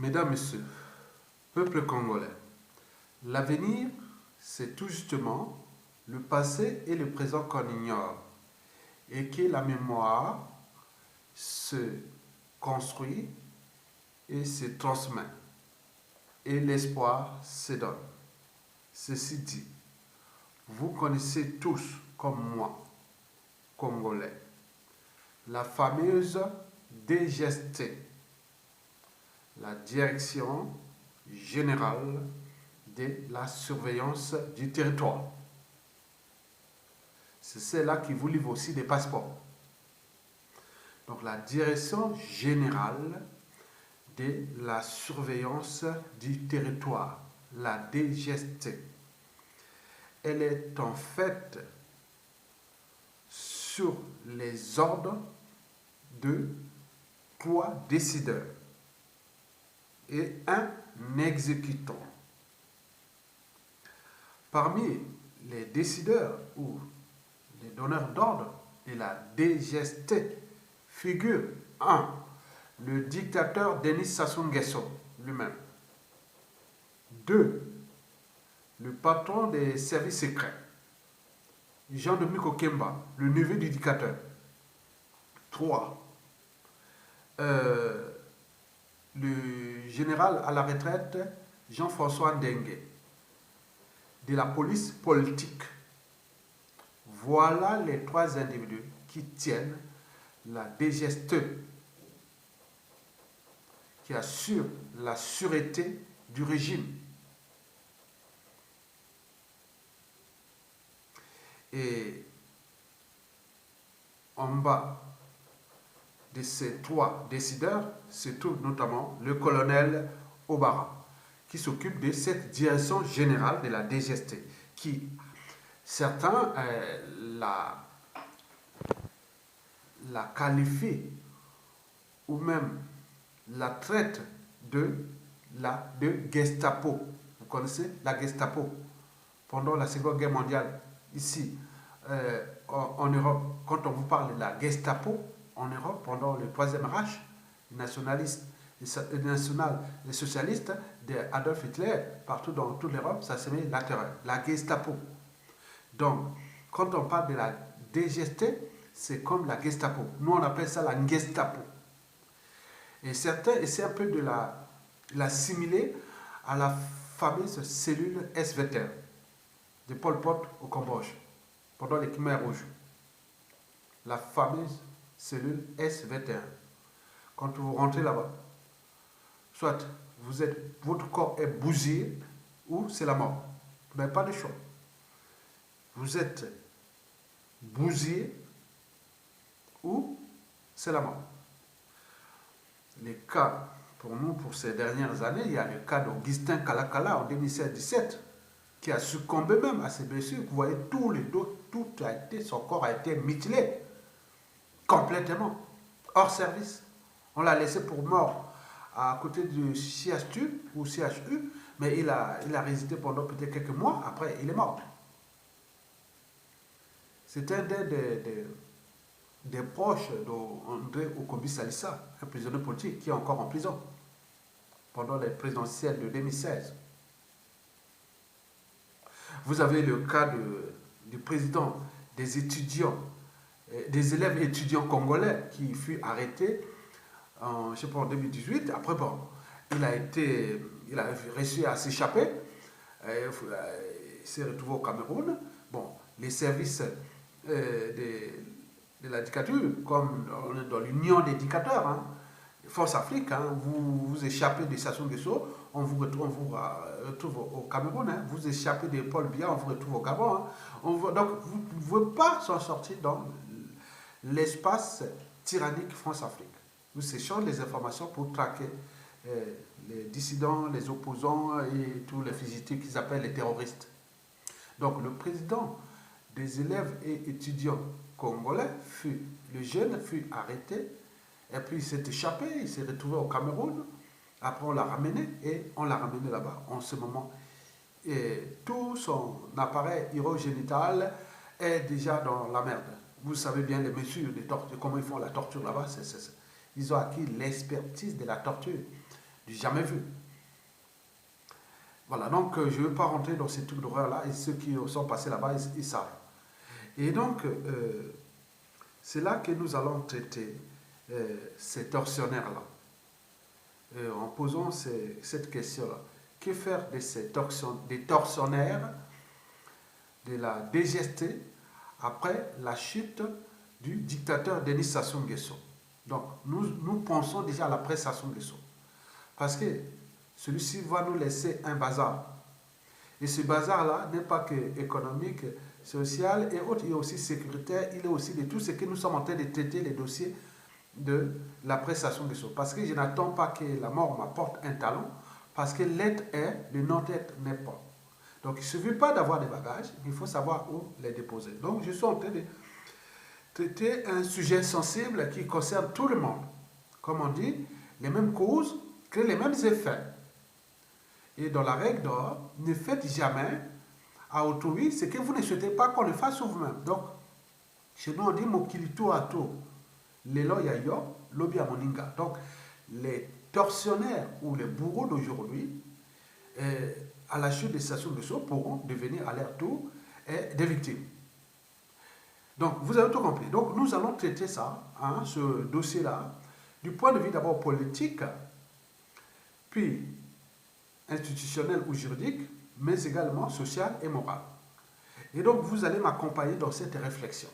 Mesdames, Messieurs, peuple congolais, l'avenir, c'est tout justement le passé et le présent qu'on ignore et que la mémoire se construit et se transmet et l'espoir se donne. Ceci dit, vous connaissez tous, comme moi, Congolais, la fameuse DGST, la Direction Générale de la Surveillance du Territoire. C'est celle-là qui vous livre aussi des passeports. Donc la Direction Générale de la Surveillance du Territoire, la DGST. Elle est en fait sur les ordres de 3 décideurs et un exécutant. Parmi les décideurs ou les donneurs d'ordre de la DGST figure 1. Le dictateur Denis Sassou Nguesso lui-même. 2. Le patron des services secrets, Jean-Dominique Okemba, le neveu du dictateur. 3. Le général à la retraite, Jean-François Ndengue, de la police politique. Voilà les 3 individus qui tiennent la DGST, qui assure la sûreté du régime. Et en bas de ces 3 décideurs se trouve notamment le colonel Obara, qui s'occupe de cette direction générale de la DGST, qui certains la qualifient ou même la traitent de Gestapo. Vous connaissez la Gestapo? Pendant la Seconde Guerre mondiale, ici, en Europe, quand on vous parle de la Gestapo, en Europe, pendant le Troisième Reich, nationaliste, national et socialiste d'Adolf Hitler, partout dans toute l'Europe, ça s'appelait la terreur, la Gestapo. Donc, quand on parle de la DGST, c'est comme la Gestapo. Nous, on appelle ça la Gestapo. Et certains essaient un peu de l'assimiler à la fameuse cellule SVT de Pol Pot au Cambodge, pendant les Khmers rouges. La fameuse cellule SVT. Quand vous rentrez là-bas, soit votre corps est bousillé ou c'est la mort. Mais pas de choix. Vous êtes bousillé ou c'est la mort. Les cas, pour nous, pour ces dernières années, il y a le cas d'Augustin Kalakala en 2017, qui a succombé même à ses blessures. Vous voyez, son corps a été mutilé complètement, hors service. On l'a laissé pour mort à côté du CHU, mais il a résisté pendant peut-être quelques mois, après il est mort. C'était un des proches d'André Okombi Salissa, un prisonnier politique qui est encore en prison pendant les présidentielles de 2016. Vous avez le cas du président des étudiants, des élèves étudiants congolais qui fut arrêté en 2018. Après, bon, il a réussi à s'échapper. Il s'est retrouvé au Cameroun. Bon, les services de la dictature, comme dans l'Union des dictateurs, hein, Force Afrique, hein, vous échappez de Sassou Nguesso, on vous retrouve au Cameroun, hein, vous échappez de Paul Biya, on vous retrouve au Gabon. Hein, donc vous ne pouvez pas s'en sortir dans l'espace tyrannique France-Afrique. Nous échangeons les informations pour traquer les dissidents, les opposants et tous les fugitifs qu'ils appellent les terroristes. Donc le président des élèves et étudiants congolais, le jeune fut arrêté, et puis il s'est échappé, il s'est retrouvé au Cameroun, après on l'a ramené, et on l'a ramené là-bas. En ce moment, tout son appareil urogénital est déjà dans la merde. Vous savez bien les mesures de torture, comment ils font la torture là-bas. Ils ont acquis l'expertise de la torture jamais vu. Voilà, donc je ne veux pas rentrer dans ces trucs d'horreur-là, et ceux qui sont passés là-bas, ils savent. Et donc, c'est là que nous allons traiter ces tortionnaires-là, en posant cette question-là. Que faire de des tortionnaires de la DGST après la chute du dictateur Denis Sassou Nguesso? Donc, nous pensons déjà à la presse Sassou Nguesso. Parce que celui-ci va nous laisser un bazar. Et ce bazar-là n'est pas que économique, social et autres, il est aussi sécuritaire, il est aussi de tout ce que nous sommes en train de traiter, les dossiers de la presse Sassou Nguesso. Parce que je n'attends pas que la mort m'apporte un talon, parce que l'être est, le non-être n'est pas. Donc il ne suffit pas d'avoir des bagages, il faut savoir où les déposer. Donc je suis en train de traiter un sujet sensible qui concerne tout le monde. Comme on dit, les mêmes causes créent les mêmes effets. Et dans la règle d'or, ne faites jamais à autrui ce que vous ne souhaitez pas qu'on le fasse sur vous-même. Donc, chez nous on dit mokilito à tout. Lelo yayo, lobi à moninga. Donc, les tortionnaires ou les bourreaux d'aujourd'hui, à la chute de Sassou Nguesso, pourront devenir à leur tour des victimes. Donc, vous avez tout compris. Donc, nous allons traiter ça, hein, ce dossier-là, du point de vue d'abord politique, puis institutionnel ou juridique, mais également social et moral. Et donc, vous allez m'accompagner dans cette réflexion.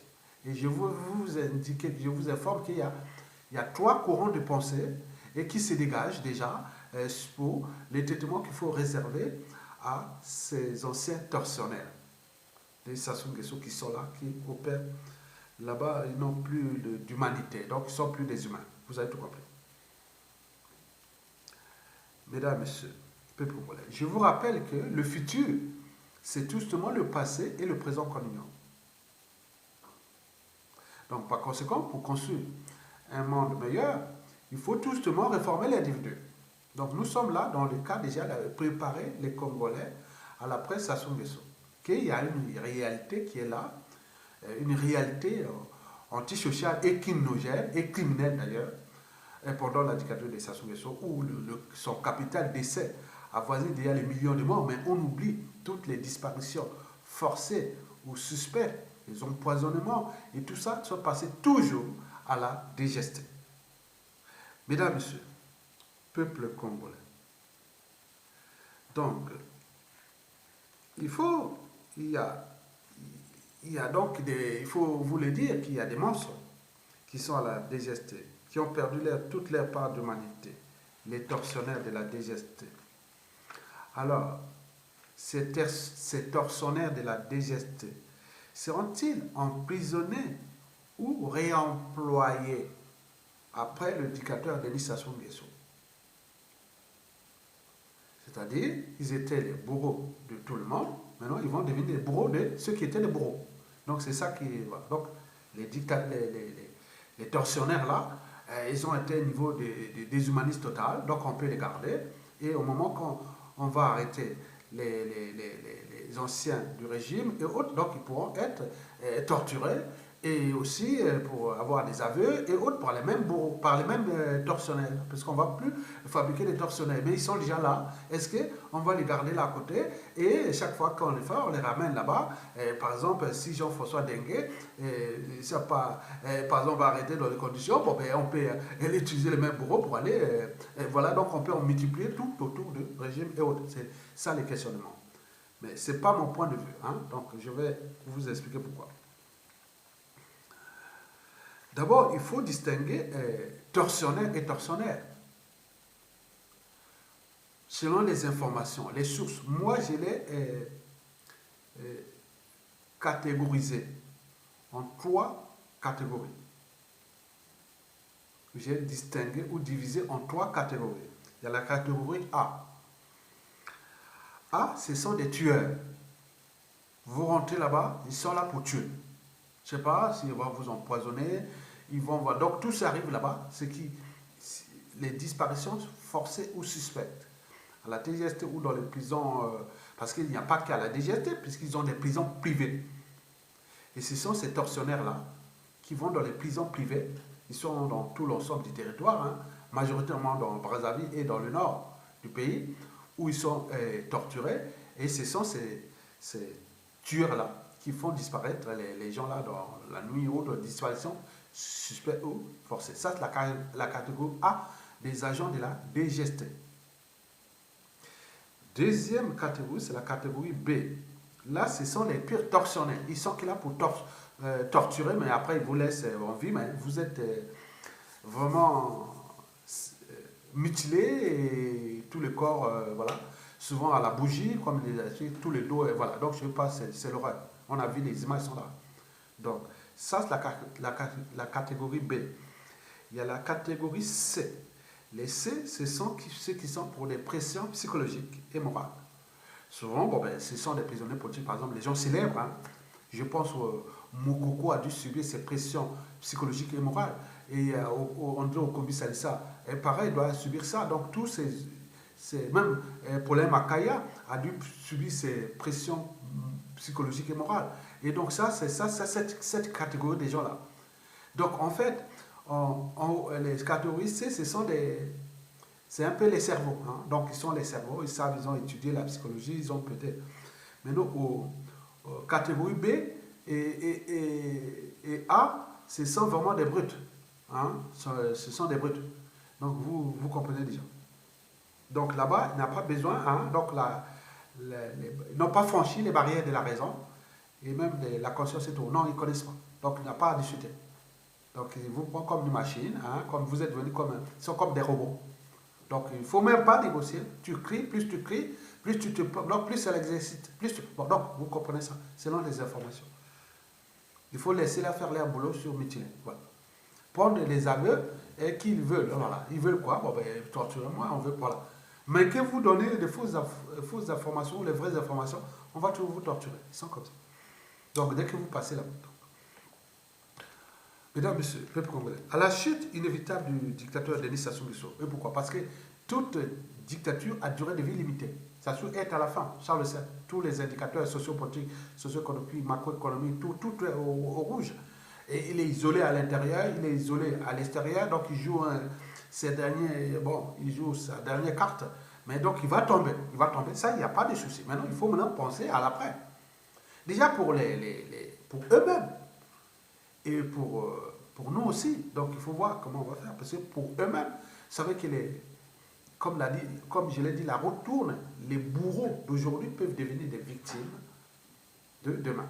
Et je vous indiquer, je vous informe qu'il y a 3 courants de pensée et qui se dégagent déjà pour les traitements qu'il faut réserver à ces anciens tortionnaires. Les Sassou Nguesso qui sont là, qui opèrent là-bas, ils n'ont plus d'humanité, donc ils ne sont plus des humains. Vous avez tout compris. Mesdames, Messieurs, peuple congolais, je vous rappelle que le futur, c'est justement le passé et le présent qu'on ignore. Donc, par conséquent, pour construire un monde meilleur, il faut justement réformer l'individu. Donc, nous sommes là, dans le cas déjà, de préparer les Congolais à la presse Sassou Nguesso. Qu'il y a une réalité qui est là, une réalité antisociale et criminogène, et criminelle d'ailleurs, pendant la dictature de Sassou Nguesso, où son capital décès avoisine déjà les millions de morts, mais on oublie toutes les disparitions forcées ou suspectes, les empoisonnements, et tout ça sont passés toujours à la DGST. Mesdames, Messieurs, peuple congolais, donc, il faut vous le dire qu'il y a des monstres qui sont à la DGST, qui ont perdu toute leur part d'humanité, les tortionnaires de la DGST. Alors, ces tortionnaires de la DGST seront-ils emprisonnés ou réemployés après le dictateur Denis Sassou Nguesso? C'est-à-dire, ils étaient les bourreaux de tout le monde, maintenant ils vont devenir les bourreaux de ceux qui étaient les bourreaux. Donc c'est ça qui est... Donc les tortionnaires là, ils ont été au niveau des humanistes total, donc on peut les garder. Et au moment qu'on va arrêter les anciens du régime et autres, donc ils pourront être torturés et aussi pour avoir des aveux et autres par les mêmes bourreaux, par les mêmes tortionnaires, parce qu'on ne va plus fabriquer des tortionnaires, mais ils sont déjà là. Est-ce qu'on va les garder là à côté et chaque fois qu'on les fait, on les ramène là-bas. Par exemple, si Jean-François Dengue, par exemple, va arrêter dans les conditions, bon, ben, on peut utiliser les mêmes bourreaux pour aller, voilà, donc on peut en multiplier tout autour du régime et autres. C'est ça les questionnements. Mais ce n'est pas mon point de vue, hein? Donc je vais vous expliquer pourquoi. D'abord, il faut distinguer tortionnaire et tortionnaire. Selon les informations, les sources, moi je l'ai catégorisé en 3 catégories. J'ai distingué ou divisé en 3 catégories. Il y a la catégorie A. A, ce sont des tueurs. Vous rentrez là-bas, ils sont là pour tuer. Je ne sais pas s'ils vont vous empoisonner, ils vont voir. Donc tout ça arrive là-bas, les disparitions forcées ou suspectes. À la DGST ou dans les prisons, parce qu'il n'y a pas qu'à la DGST, puisqu'ils ont des prisons privées. Et ce sont ces tortionnaires-là qui vont dans les prisons privées. Ils sont dans tout l'ensemble du territoire, hein, majoritairement dans Brazzaville et dans le nord du pays, où ils sont torturés. Et ce sont ces tueurs-là qui font disparaître les gens là dans la nuit ou de disparition suspect ou forcée. Ça, c'est la catégorie A des agents de la DGST. Deuxième catégorie, c'est la catégorie B. Là, ce sont les pires tortionnaires. Ils sont là pour torturer, mais après, ils vous laissent en vie, mais vous êtes vraiment mutilé et tout le corps, voilà, souvent à la bougie, comme les tout le dos, voilà. Donc, je ne sais pas, c'est l'horreur. On a vu, les images sont là. Donc, ça, c'est la catégorie B. Il y a la catégorie C. Les C, ce sont ceux qui sont pour des pressions psychologiques et morales. Souvent, bon, ben, ce sont des prisonniers politiques, par exemple, les gens célèbres. Hein. Je pense que Moukoko a dû subir ces pressions psychologiques et morales. Et André Okombi Salissa, pareil, doit subir ça. Donc, tous même Paulin Makaya a dû subir ces pressions psychologiques et morales. Et donc, ça, c'est cette catégorie des gens-là. Donc, en fait, les catégories C, c'est un peu les cerveaux. Hein. Donc, ils sont les cerveaux, ils savent, ils ont étudié la psychologie, ils ont peut-être. Maintenant, aux catégories B et A, ce sont vraiment des brutes. Hein. Ce sont des brutes. Donc, vous comprenez déjà. Donc, là-bas, il n'a pas besoin. Hein. Donc, ils n'ont pas franchi les barrières de la raison et même de la conscience et tout. Non, ils ne connaissent pas. Donc, il n'y a pas à discuter. Donc, ils vous prennent comme une machine, hein, comme vous êtes venus ils sont comme des robots. Donc, il ne faut même pas négocier. Tu cries, plus tu te bloques, plus elle exercite. Bon, donc, vous comprenez ça, selon les informations. Il faut laisser la faire leur boulot sur Mytilène. Voilà. Prendre les aveux et qu'ils veulent. Voilà. Ils veulent quoi? Bon, ben, torturez-moi, on veut pas là. Mais que vous donnez des fausses informations ou les vraies informations, on va toujours vous torturer. Ils sont comme ça. Donc, dès que vous passez là-bas. Mesdames, Messieurs, peuple congolais, à la chute inévitable du dictateur Denis Sassou Nguesso. Et pourquoi? Parce que toute dictature a durée de vie limitée. Sassou est à la fin, Charles VII. Tous les indicateurs sociopolitiques, socio-économiques, macroéconomiques, tout est au rouge. Et il est isolé à l'intérieur, il est isolé à l'extérieur, donc il joue sa dernière carte. Mais donc il va tomber, Ça, il n'y a pas de souci. Maintenant, il faut penser à l'après. Déjà pour eux-mêmes. Et pour nous aussi. Donc, il faut voir comment on va faire. Parce que pour eux-mêmes, vous savez que, comme je l'ai dit, la route tourne. Les bourreaux d'aujourd'hui peuvent devenir des victimes de demain.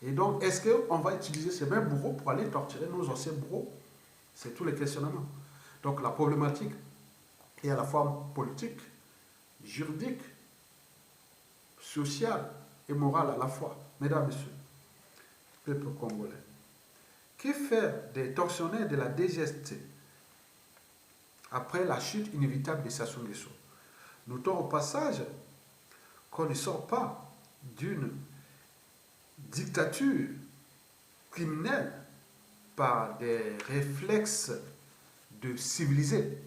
Et donc, est-ce qu'on va utiliser ces mêmes bourreaux pour aller torturer nos anciens bourreaux? C'est tous les questionnements. Donc, la problématique est à la fois politique, juridique, sociale et morale à la fois. Mesdames, Messieurs, peuple congolais. Que faire des tortionnaires de la DGST après la chute inévitable de Sassou Nguesso? Notons au passage qu'on ne sort pas d'une dictature criminelle par des réflexes de civilisé.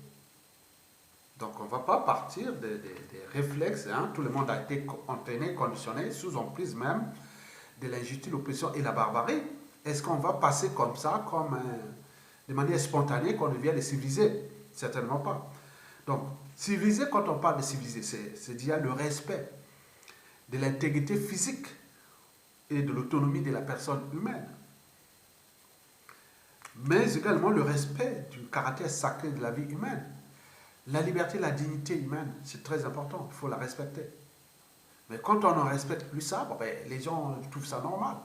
Donc on ne va pas partir des réflexes. Hein. Tout le monde a été entraîné, conditionné, sous emprise même de l'injustice, l'oppression et la barbarie. Est-ce qu'on va passer comme ça, de manière spontanée, qu'on devient des civilisés? Certainement pas. Donc, civilisé, quand on parle de civilisé, c'est déjà le respect de l'intégrité physique et de l'autonomie de la personne humaine. Mais également le respect du caractère sacré de la vie humaine. La liberté, la dignité humaine, c'est très important, il faut la respecter. Mais quand on ne respecte plus ça, les gens trouvent ça normal.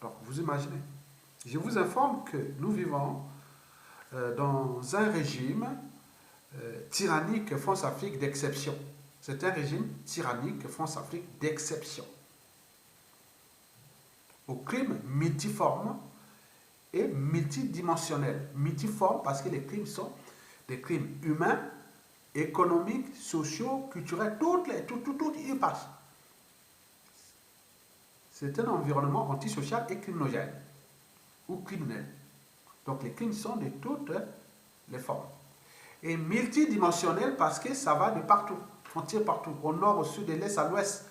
Donc, vous imaginez. Je vous informe que nous vivons dans un régime tyrannique France-Afrique d'exception. C'est un régime tyrannique France-Afrique d'exception. Aux crimes multiformes et multidimensionnels. Multiformes parce que les crimes sont des crimes humains, économiques, sociaux, culturels, tout y passe. C'est un environnement antisocial et criminogène ou criminel. Donc les crimes sont de toutes les formes. Et multidimensionnel parce que ça va de partout. On tire partout, au nord, au sud, de l'est à l'ouest,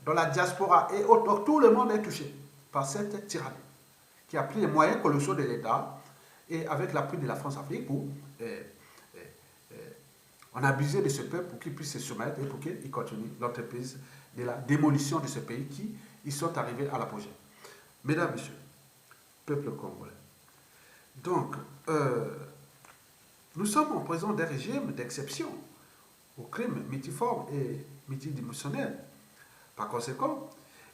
dans la diaspora et autres. Tout le monde est touché par cette tyrannie qui a pris les moyens colossaux de l'État et avec l'appui de la France-Afrique pour On a abusé de ce peuple pour qu'il puisse se soumettre et pour qu'il continue l'entreprise de la démolition de ce pays qui ils sont arrivés à l'apogée. Mesdames, Messieurs, peuple congolais. Donc, nous sommes en présence d'un régime d'exception aux crimes multiformes et multidimensionnels. Par conséquent,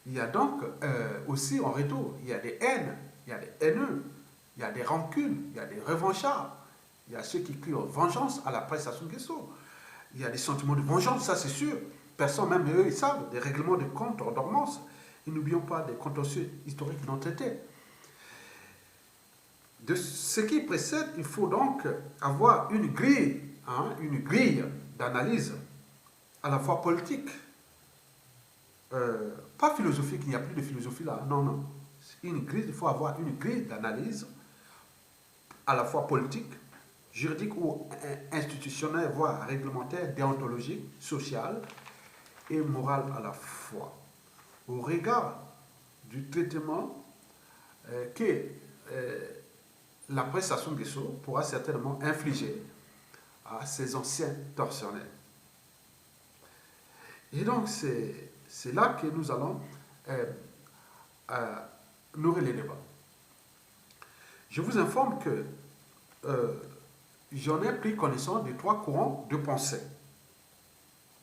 il y a donc aussi en retour, il y a des haines, il y a des haineux, il y a des rancunes, il y a des revanchards, il y a ceux qui crient vengeance à la presse Sassou Nguesso. Il y a des sentiments de vengeance, ça c'est sûr. Personne, même eux, ils savent, des règlements de comptes en dormance. Et n'oublions pas des contentieux historiques non traités. De ce qui précède, il faut donc avoir une grille d'analyse à la fois politique, pas philosophique, il n'y a plus de philosophie là, non, non. Il faut avoir une grille d'analyse à la fois politique, juridique ou institutionnelle, voire réglementaire, déontologique, sociale et morale à la fois. Au regard du traitement que la presse Sassou Nguesso pourra certainement infliger à ses anciens tortionnaires. Et donc, c'est là que nous allons nourrir les débats. Je vous informe que j'en ai pris connaissance des 3 courants de pensée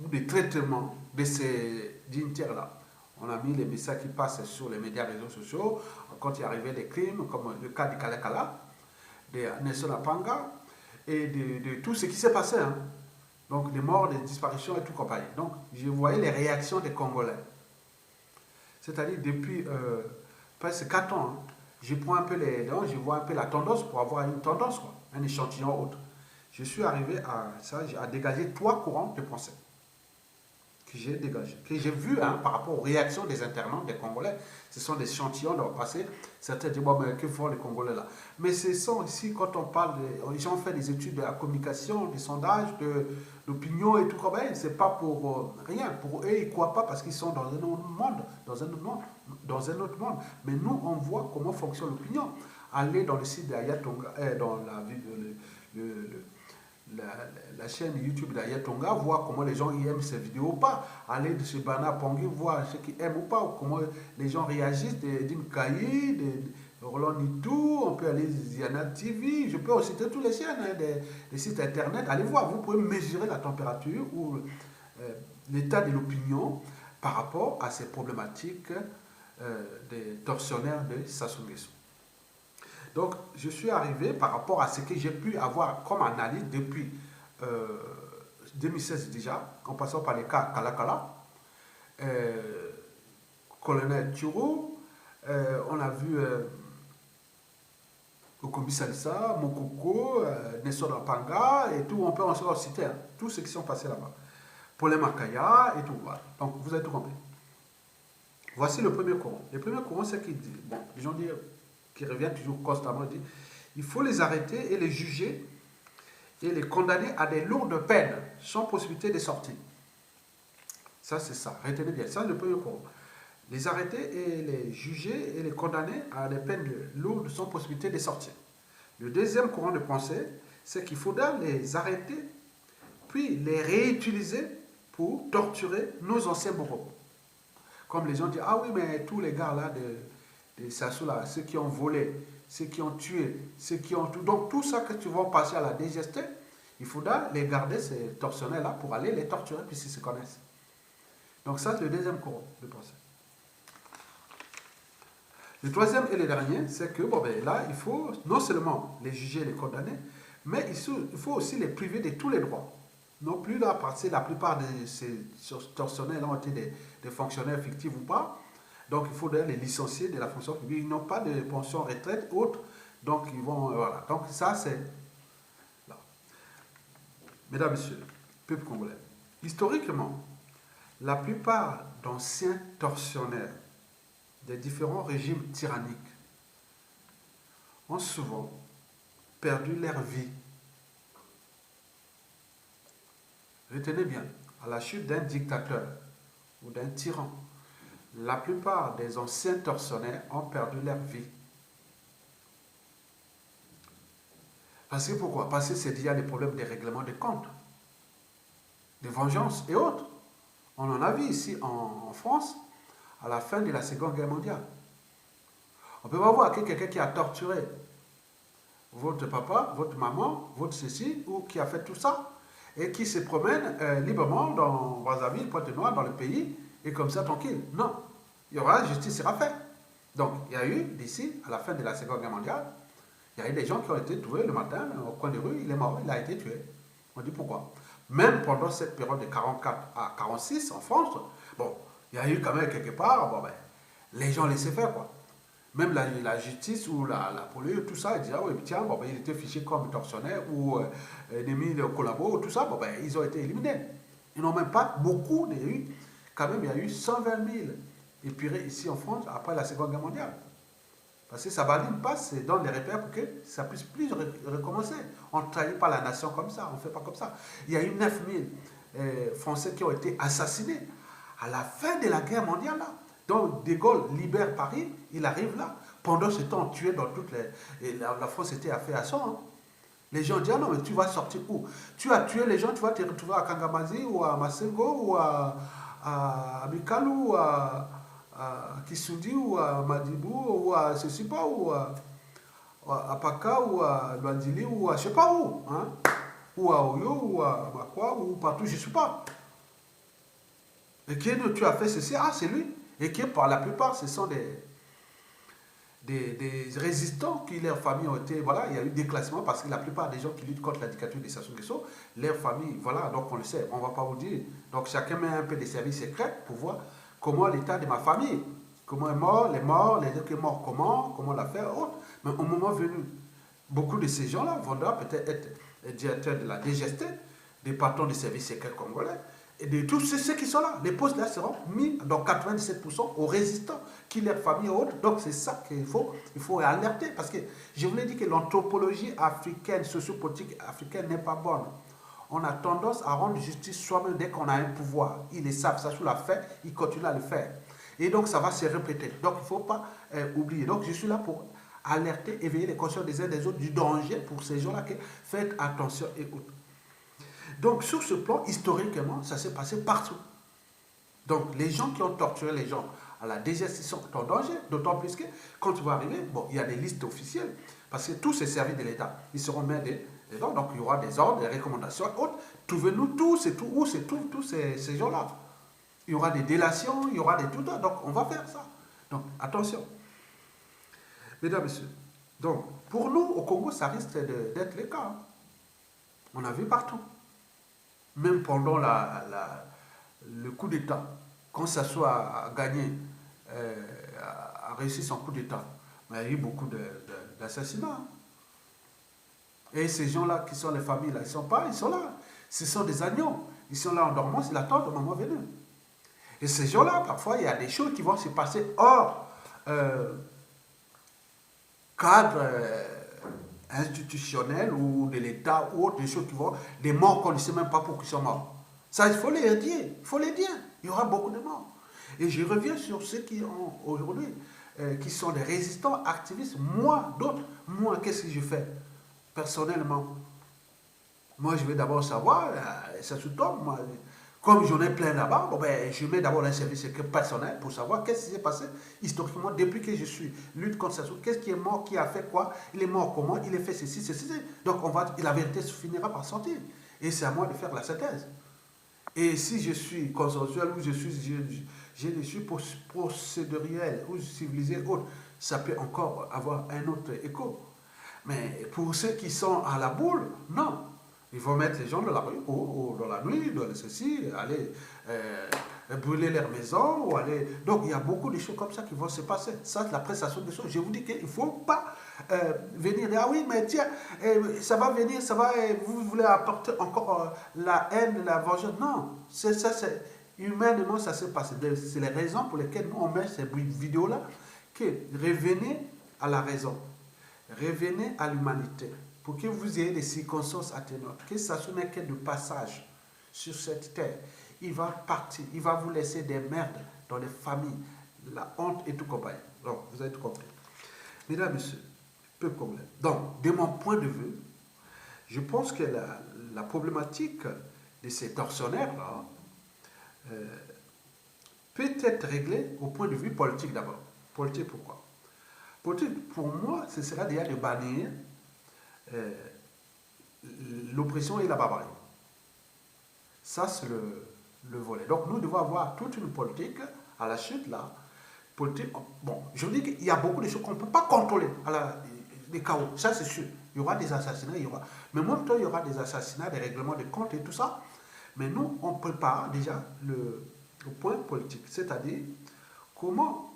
ou des traitements de ces dignitaires-là. On a mis les messages qui passent sur les médias réseaux sociaux quand il y arrivait des crimes, comme le cas de Kalakala, de Nelson Apanga et de tout ce qui s'est passé. Hein. Donc, des morts, des disparitions et tout compagnie. Donc, je voyais les réactions des Congolais. C'est-à-dire, depuis presque 4 ans, hein, je prends un peu je vois un peu la tendance pour avoir une tendance, quoi, un échantillon autre. Je suis arrivé à dégager 3 courants de pensée que j'ai dégagés, que j'ai vu hein, par rapport aux réactions des internautes, des Congolais. Ce sont des échantillons dans le passé. Certains disent, bon, mais que font les Congolais là? Mais ce sont ici, quand on parle, les gens font des études de la communication, des sondages, de l'opinion et tout, c'est pas pour rien. Pour eux, ils ne croient pas parce qu'ils sont dans un autre monde, dans un autre monde. Mais nous, on voit comment fonctionne l'opinion. Aller dans le site d'Ayatonga, dans la chaîne YouTube d'Ayatonga, voir comment les gens y aiment ces vidéos ou pas. Aller de chez Bana Pongui, voir ceux qui aiment ou pas, ou comment les gens réagissent, d'Imkaï, de Roland Nitou, on peut aller Ziana TV, je peux aussi citer tous les chaînes, hein, des sites internet. Allez voir, vous pouvez mesurer la température ou l'état de l'opinion par rapport à ces problématiques des tortionnaires de Sassou Nguesso. Donc, je suis arrivé par rapport à ce que j'ai pu avoir comme analyse depuis 2016 déjà, en passant par les cas Kalakala, colonel Turo, on a vu Okombi Salissa, Mokoko, Nelson Apanga et tout, on peut en citer, hein, tous ceux qui sont passés là-bas. Paulin Makaya et tout, voilà. Donc, vous avez tout compris. Voici le premier courant. Le premier courant, c'est qu'il dit, bon, les gens disent, qui revient toujours constamment, dit, il faut les arrêter et les juger et les condamner à des lourdes peines sans possibilité de sortie. Ça, c'est ça. Retenez bien. Ça, c'est le premier courant. Les arrêter et les juger et les condamner à des peines lourdes sans possibilité de sortir. Le deuxième courant de pensée, c'est qu'il faudra les arrêter puis les réutiliser pour torturer nos anciens bourreaux. Comme les gens disent, ah oui, mais tous les gars là de Sassou là, ceux qui ont volé, ceux qui ont tué, ceux qui ont tout. Donc tout ça que tu vas passer à la DGST, il faudra les garder, ces tortionnaires là, pour aller les torturer puisqu'ils se connaissent. Donc ça, c'est le deuxième courant de pensée. Le troisième et le dernier, c'est que bon, ben, là, il faut non seulement les juger et les condamner, mais il faut aussi les priver de tous les droits. Non plus là, parce que la plupart de ces tortionnaires ont été des fonctionnaires fictifs ou pas. Donc il faudrait les licencier de la fonction publique. Ils n'ont pas de pension retraite autre. Donc ils vont. Voilà. Donc ça, c'est. Là. Mesdames, Messieurs, peuple congolais, historiquement, la plupart d'anciens tortionnaires des différents régimes tyranniques ont souvent perdu leur vie. Retenez bien, à la chute d'un dictateur ou d'un tyran, la plupart des anciens tortionnaires ont perdu leur vie. Parce que pourquoi? Parce que c'est lié à des problèmes de règlement de comptes. de vengeance et autres. On en a vu ici en France, à la fin de la Seconde Guerre mondiale. On peut pas voir que quelqu'un qui a torturé votre papa, votre maman, votre ceci, ou qui a fait tout ça, et qui se promène librement dans Brazzaville, Pointe-Noire, dans le pays, et comme ça, tranquille. Non. Il y aura, la justice sera faite. Donc, il y a eu, d'ici, à la fin de la Seconde Guerre mondiale, il y a eu des gens qui ont été trouvés le matin, au coin de rue, il est mort, il a été tué. On dit pourquoi. Même pendant cette période de 44 à 46 en France, bon, il y a eu quand même quelque part, bon ben, les gens laissaient faire quoi. Même la justice ou la police, tout ça, ils disaient, ah oui, tiens, bon, ben, il était fiché comme tortionnaire ou ennemi de collabo, tout ça, bon, ben, ils ont été éliminés. Ils n'ont même pas beaucoup, il y a eu, quand même, il y a eu 120 000 épurés ici en France après la Seconde Guerre mondiale. Parce que ça ne valide pas, c'est dans les repères pour que ça puisse plus recommencer. On ne trahit pas la nation comme ça, on ne fait pas comme ça. Il y a eu 9 000 Français qui ont été assassinés à la fin de la guerre mondiale. Là. Donc De Gaulle libère Paris, il arrive là. Pendant ce temps, tué dans toutes les... Et la France était à faire à son. Hein. Les gens disent, ah non, mais tu vas sortir où? Tu as tué les gens, tu vas te retrouver à Kangamazi ou à Masengo ou à Abikalu ou à Kisundi ou à Madibou ou à je sais pas ou à Paka ou à Bandili ou à je sais pas où hein? Ou à Oyo ou à Makwa ou partout je sais pas et que tu as fait ceci c'est lui et que par la plupart ce sont des résistants qui leurs familles ont été voilà il y a eu déclassement parce que la plupart des gens qui luttent contre la dictature des Sassou Nguesso leurs familles voilà donc on le sait on va pas vous dire donc chacun met un peu des services secrets pour voir comment l'état de ma famille, comment est mort, les autres qui sont morts, comment on l'a fait, autre. Mais au moment venu, beaucoup de ces gens-là vont peut-être être directeurs de la DGST, des patrons des services secrets congolais, et de tous ceux qui sont là. Les postes là seront mis dans 97% aux résistants, qui leur famille et autres. Donc c'est ça qu'il faut alerter, parce que je vous l'ai dit que l'anthropologie africaine, sociopolitique africaine n'est pas bonne. On a tendance à rendre justice soi-même dès qu'on a un pouvoir. Ils le savent, ça sous la fait, ils continuent à le faire. Et donc ça va se répéter. Donc il ne faut pas oublier. Donc je suis là pour alerter, éveiller les consciences des uns des autres du danger pour ces gens-là. Faites attention et autres. Donc sur ce plan, historiquement, ça s'est passé partout. Donc les gens qui ont torturé les gens à la DGS sont en danger, d'autant plus que quand tu vas arriver, bon, il y a des listes officielles, parce que tous ces services de l'État, ils seront mêlés. Donc il y aura des ordres, des recommandations autres. Trouvez-nous tous ces gens-là. Il y aura des délations, il y aura des tout. Donc on va faire ça. Donc attention. Mesdames, Messieurs. Donc pour nous, au Congo, ça risque d'être le cas. On a vu partout. Même pendant le coup d'État, quand ça soit gagné, a réussi son coup d'État, il y a eu beaucoup d'assassinats. Et ces gens-là, qui sont les familles, là, ils sont là. Ce sont des agneaux. Ils sont là en dormance, ils attendent au moment venu. Et ces gens-là, parfois, il y a des choses qui vont se passer hors cadre institutionnel ou de l'État ou autre, des choses qui vont, des morts qu'on ne sait même pas pourquoi ils sont morts. Ça, il faut les dire. Il faut les dire. Il y aura beaucoup de morts. Et je reviens sur ceux qui ont aujourd'hui, qui sont des résistants, activistes, moi, d'autres. Moi, qu'est-ce que je fais personnellement? Moi, je vais d'abord savoir, ça se tombe, moi, comme j'en ai plein là-bas, bon, ben, je mets d'abord un service personnel pour savoir qu'est-ce qui s'est passé historiquement depuis que je suis lutte contre ça. Qu'est-ce qui est mort, qui a fait quoi, il est mort comment, il a fait ceci, ceci. Donc la vérité finira par sortir. Et c'est à moi de faire la synthèse. Et si je suis consensuel ou je suis procéduriel ou civilisé, autre, ça peut encore avoir un autre écho. Mais pour ceux qui sont à la boule, non. Ils vont mettre les gens dans la rue, ou dans la nuit, dans ceci, aller brûler leur maison, ou aller... Donc, il y a beaucoup de choses comme ça qui vont se passer. Ça, c'est la prestation des choses. Je vous dis qu'il ne faut pas venir dire, ah oui, mais tiens, ça va venir, ça va... vous voulez apporter encore la haine, la vengeance. Non, ça, c'est... Humainement, ça s'est passé. C'est les raisons pour lesquelles nous, on met ces vidéos-là, que revenez à la raison. Revenez à l'humanité. Pour que vous ayez des circonstances atténuantes, que ça soit que de passage sur cette terre, il va partir, il va vous laisser des merdes dans les familles, la honte et tout compagnie. Donc, vous avez tout compris. Mesdames, Messieurs, peuple congolais. Donc, de mon point de vue, je pense que la problématique de ces tortionnaires-là peut être réglé au point de vue politique d'abord. Politique pourquoi? Politique, pour moi, ce sera déjà de bannir l'oppression et la barbarie. Ça, c'est le volet. Donc, nous devons avoir toute une politique à la chute, là. Politique, bon, je dis qu'il y a beaucoup de choses qu'on ne peut pas contrôler. Des chaos, ça c'est sûr. Il y aura des assassinats, il y aura. Mais en même temps, il y aura des assassinats, des règlements de comptes et tout ça. Mais nous, on prépare déjà le point politique. C'est-à-dire, comment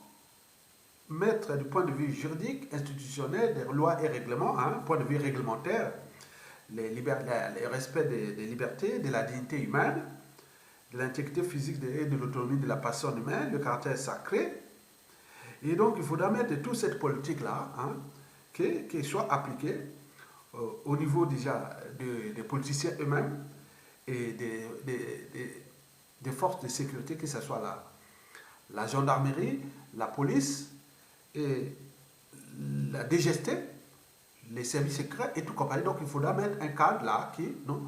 mettre du point de vue juridique, institutionnel, des lois et règlements, point de vue réglementaire, le respect des libertés, de la dignité humaine, de l'intégrité physique et de l'autonomie de la personne humaine, le caractère sacré. Et donc, il faudra mettre toute cette politique-là, qui soit appliquée au niveau déjà des politiciens eux-mêmes et des forces de sécurité, que ce soit la gendarmerie, la police et la DGST, les services secrets et tout compagnie. Donc, il faudra mettre un cadre là qui, non,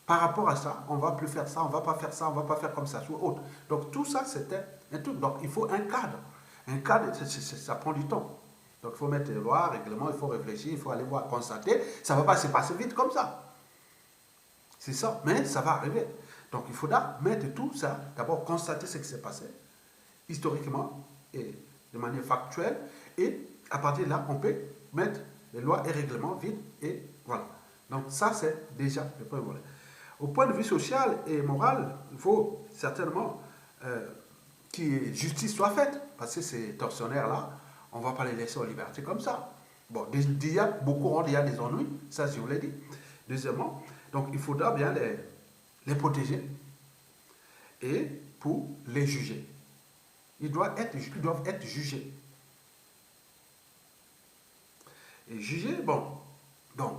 par rapport à ça, on ne va plus faire ça, on ne va pas faire ça, on ne va pas faire comme ça, ou autre. Donc, tout ça, c'était un truc. Donc, il faut un cadre. Un cadre, ça prend du temps. Donc, il faut mettre des lois, règlements, il faut réfléchir, il faut aller voir, constater. Ça ne va pas se passer vite comme ça. C'est ça, mais ça va arriver. Donc, il faudra mettre tout ça, d'abord constater ce qui s'est passé, historiquement et de manière factuelle, et à partir de là, on peut mettre les lois et règlements vite, et voilà. Donc, ça, c'est déjà le premier volet. Au point de vue social et moral, il faut certainement que justice soit faite, parce que ces tortionnaires-là, on ne va pas les laisser en liberté comme ça. Bon, déjà, beaucoup ont déjà des ennuis, ça je vous l'ai dit. Deuxièmement, donc il faudra bien les protéger et pour les juger. Ils doivent être jugés. Et juger, bon, donc,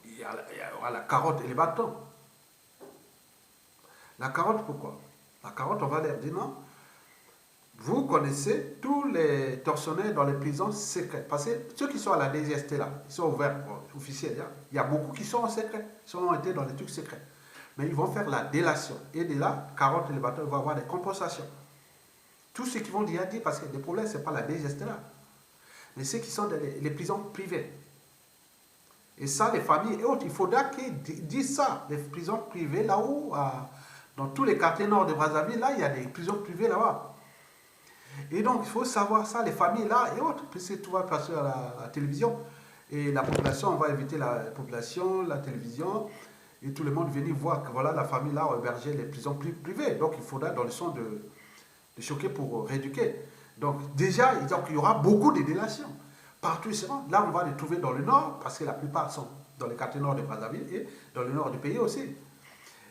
il y a la carotte et les bâtons. La carotte, pourquoi? La carotte, on va leur dire non. Vous connaissez tous les tortionnaires dans les prisons secrètes. Parce que ceux qui sont à la DGST là, ils sont ouverts officiels. Il y a beaucoup qui sont en secret, qui ont été dans les trucs secrets. Mais ils vont faire la délation. Et de là, carotte et les bâtons vont avoir des compensations. Tous ceux qui vont dire, parce que le problème, ce n'est pas la DGST là. Mais ceux qui sont dans les prisons privées. Et ça, les familles et autres, il faudra qu'ils disent ça. Les prisons privées là-haut, dans tous les quartiers nord de Brazzaville, là, il y a des prisons privées là-bas. Et donc, il faut savoir ça, les familles là et autres, puisque tout va passer à la télévision. Et la population, on va inviter la population, la télévision, et tout le monde venir voir que voilà, la famille là a hébergé les prisons privées. Donc, il faudra dans le sens de choquer pour rééduquer. Donc, déjà, il y aura beaucoup de délations. Partout, là, on va les trouver dans le nord, parce que la plupart sont dans les quartiers nord de Brazzaville et dans le nord du pays aussi.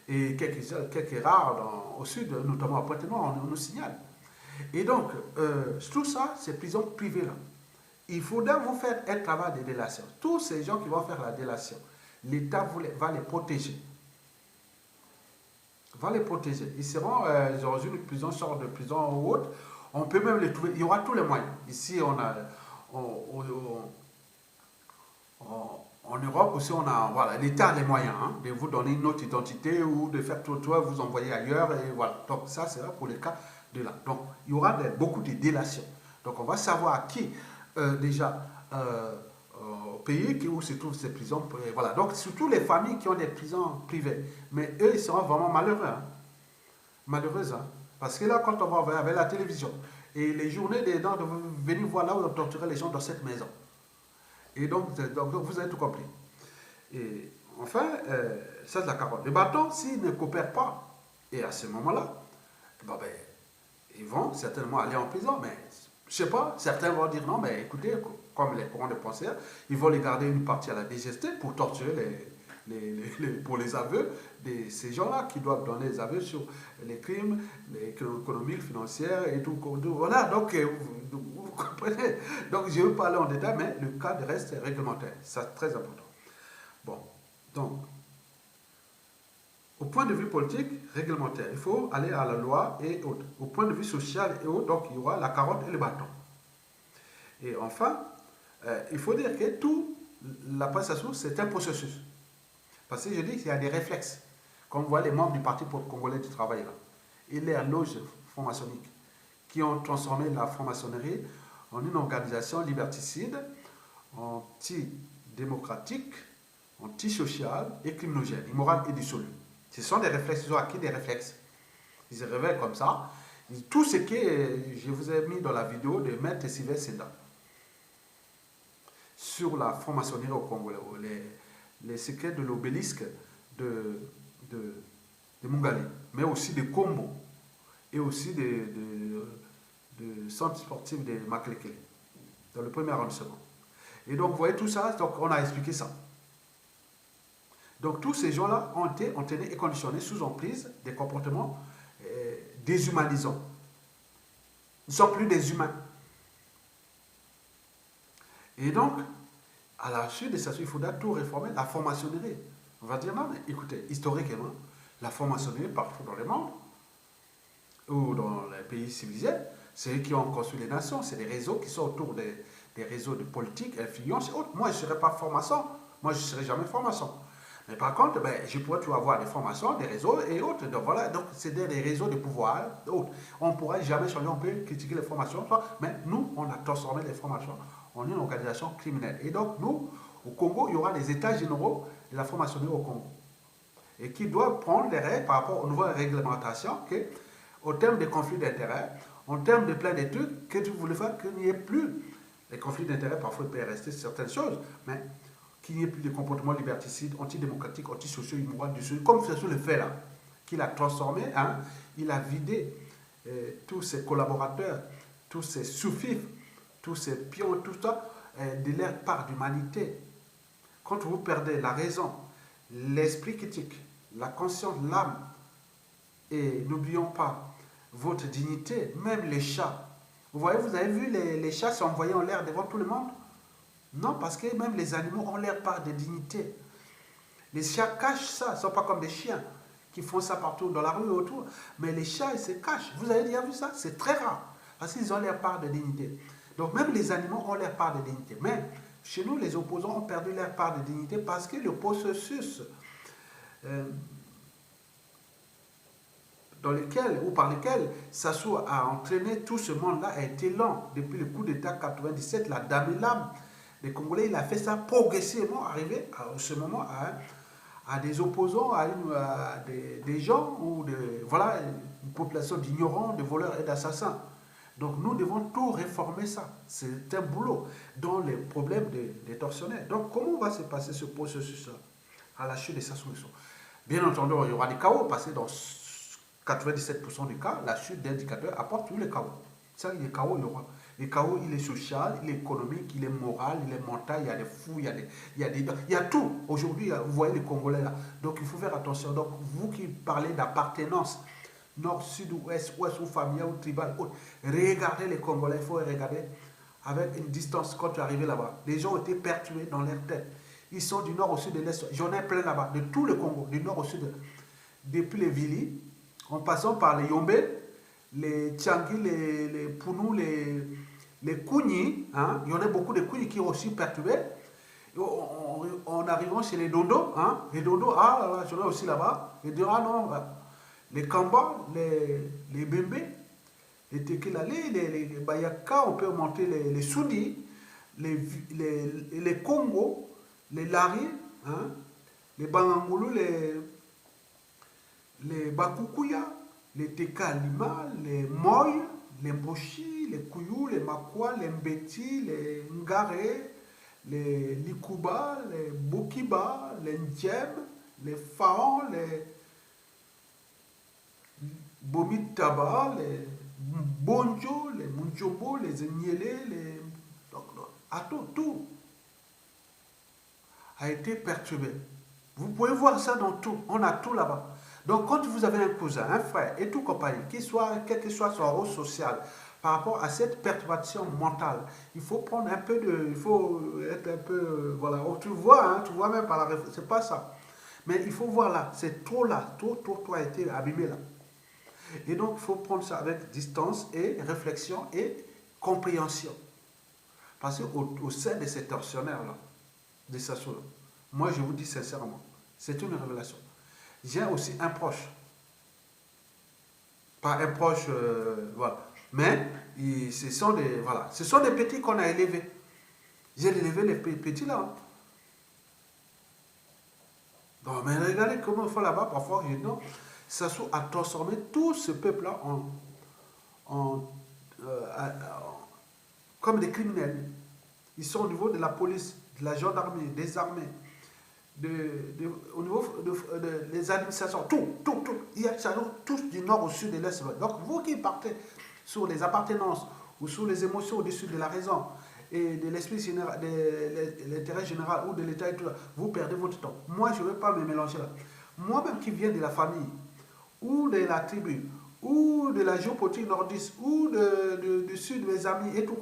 Et quelques rares au sud, notamment à Pointe-Noire, on nous signale. Et donc, tout ça, c'est prisons privées là. Il faudra vous faire un travail de délation. Tous ces gens qui vont faire la délation, l'État va les protéger. Va les protéger. Ils seront dans une prison, sorte de prison ou autre. On peut même les trouver. Il y aura tous les moyens. Ici, en Europe aussi, voilà, l'État a les moyens de vous donner une autre identité ou de faire tout, vous envoyer ailleurs. Et voilà. Donc, ça, c'est pour les cas de là. Donc, il y aura beaucoup de délations. Donc, on va savoir qui, déjà, au pays où se trouvent ces prisons. Voilà. Donc, surtout les familles qui ont des prisons privées. Mais eux, ils seront vraiment malheureux. Malheureux. Parce que là, quand on va voir avec la télévision, et les journées des dents de venir voir là où on torturait les gens dans cette maison. Et donc vous avez tout compris. Et enfin, ça c'est la carotte. Les bâtons, s'ils ne coopèrent pas, et à ce moment-là, ils vont certainement aller en prison, mais je sais pas, certains vont dire non, mais écoutez, comme les courants de pensée, ils vont les garder une partie à la DGST pour torturer pour les aveux de ces gens-là qui doivent donner les aveux sur les crimes économiques, financiers et tout. Voilà, donc vous comprenez. Donc je ne vais pas aller en détail, mais le cadre reste réglementaire. C'est très important. Bon, donc, au point de vue politique, réglementaire, il faut aller à la loi et autres. Au point de vue social et autres, donc il y aura la carotte et le bâton. Et enfin, il faut dire que la prestation, c'est un processus. Parce que je dis qu'il y a des réflexes. Comme vous voyez, les membres du Parti congolais du travail, là, et les loges franc-maçonniques, qui ont transformé la franc-maçonnerie en une organisation liberticide, anti-démocratique, antisociale et criminogène, immorale et dissolue. Ce sont des réflexes, ils ont acquis des réflexes. Ils se réveillent comme ça. Tout ce que je vous ai mis dans la vidéo de Maître Sylvain Senda sur la franc-maçonnerie au Congo, les secrets de l'obélisque de Mungali, mais aussi de Kombo et aussi de centre sportif de Makelekele, dans le premier arrondissement. Et donc, vous voyez tout ça, donc on a expliqué ça. Donc, tous ces gens-là ont été entraînés et conditionnés sous emprise des comportements déshumanisants. Ils ne sont plus des humains. Et donc, à la suite de ça, il faudra tout réformer, la franc-maçonnerie. On va dire, non, mais écoutez, historiquement, la franc-maçonnerie, partout dans le monde, ou dans les pays civilisés, c'est eux qui ont construit les nations, c'est des réseaux qui sont autour des réseaux de politique, influence et autres. Moi, je ne serai pas franc-maçon, moi, je ne serai jamais franc-maçon. Mais par contre, je pourrais toujours avoir des francs-maçons, des réseaux et autres. Donc voilà, donc c'est des réseaux de pouvoir et autres. On ne pourra jamais changer, on peut critiquer les francs-maçons, mais nous, on a transformé les francs-maçons en une organisation criminelle. Et donc, nous, au Congo, il y aura les états généraux de la franc-maçonnerie au Congo. Et qui doivent prendre les règles par rapport aux nouvelles réglementations, au terme des conflits d'intérêts, en termes de plein de trucs, que tu voulais faire qu'il n'y ait plus. Les conflits d'intérêts, parfois, il peut rester certaines choses, mais qu'il n'y ait plus de comportements liberticides, antidémocratiques, antisociaux, immoraux, comme c'est sur le fait là, qu'il a transformé, hein, il a vidé tous ses collaborateurs, tous ses sous-fifs, tous ces pions, tout ça, de leur part d'humanité. Quand vous perdez la raison, l'esprit critique, la conscience, l'âme, et n'oublions pas votre dignité, même les chats. Vous voyez, vous avez vu les chats s'envoyer en l'air devant tout le monde? Non, parce que même les animaux ont leur part de dignité. Les chats cachent ça, ils ne sont pas comme des chiens qui font ça partout dans la rue et autour. Mais les chats, ils se cachent. Vous avez déjà vu ça? C'est très rare, parce qu'ils ont leur part de dignité. Donc même les animaux ont leur part de dignité. Mais chez nous, les opposants ont perdu leur part de dignité parce que le processus dans lequel, ou par lequel Sassou a entraîné tout ce monde-là a été lent. Depuis le coup d'État 97, la dame et l'âme des Congolais, il a fait ça progressivement, arrivé à ce moment à des opposants, à des gens, ou voilà, une population d'ignorants, de voleurs et d'assassins. Donc nous devons tout réformer ça. C'est un boulot dans les problèmes des tortionnaires. Donc comment va se passer ce processus-là à la chute de Sassou Nguesso? Bien entendu, il y aura des chaos, parce que dans 97% des cas, la chute d'indicateurs apporte tous les chaos. Ça, les chaos, il y aura. Les chaos, il est social, il est économique, il est moral, il est mental, il y a des fous, il y a tout. Aujourd'hui, vous voyez les Congolais là. Donc il faut faire attention. Donc vous qui parlez d'appartenance, nord, sud, ouest, ou familial, ou tribal, regardez les Congolais, il faut regarder avec une distance quand tu es arrivé là-bas. Les gens ont été perturbés dans leur tête. Ils sont du nord au sud, de l'est. J'en ai plein là-bas, de tout le Congo, du nord au sud, depuis les Vili, en passant par les Yombe, les Tchangi, les Pounou, les Kouni, hein, il y en a beaucoup de Kouni qui ont aussi perturbé. En arrivant chez les Dondo, hein, les Dondo, ah, j'en ai aussi là-bas. Et dire, ah non, les Kamba, les Bembe, les Tekelale, les Bayaka, on peut monter les Soudi, les Congo, les Lari, hein, les Bangangulu, les Bakukuya, les Tekalima, les Moy, les Mboshi, les Kouyou, les Makwa, les Mbeti, les Ngare, les Likuba, les Bokiba, les Ndjem, les Faon, les Bomitaba, les Bonjo, les Munjobo, les Enyele, les... tout a été perturbé. Vous pouvez voir ça dans tout. On a tout là-bas. Donc, quand vous avez un cousin, un frère et tout compagnie, quel que soit son rôle social, par rapport à cette perturbation mentale, il faut prendre un peu de... Il faut être un peu... voilà, tu vois, hein, tu vois même par la réflexion, c'est pas ça. Mais il faut voir là, c'est trop là, trop a été abîmé là. Et donc, il faut prendre ça avec distance et réflexion et compréhension. Parce qu'au sein de ces tortionnaires-là, de Sassou, moi je vous dis sincèrement, c'est une révélation. J'ai aussi un proche. Pas un proche, voilà. Mais voilà, ce sont des petits qu'on a élevés. J'ai élevé les petits là. Hein. Non, mais regardez comment ils font là-bas. Parfois, je dis non. Ça a transformé tout ce peuple-là en, comme des criminels. Ils sont au niveau de la police, de la gendarmerie, des armées, au niveau des administrations, tout. Il y a ça tous du nord au sud et de l'est. Donc, vous qui partez sur les appartenances ou sur les émotions au-dessus de la raison et de l'esprit général, de l'intérêt général ou de l'État et tout ça, vous perdez votre temps. Moi, je ne veux pas me mélanger là. Moi-même qui viens de la famille, ou de la tribu, ou de la géopolitique nordiste, ou du sud de mes amis et tout,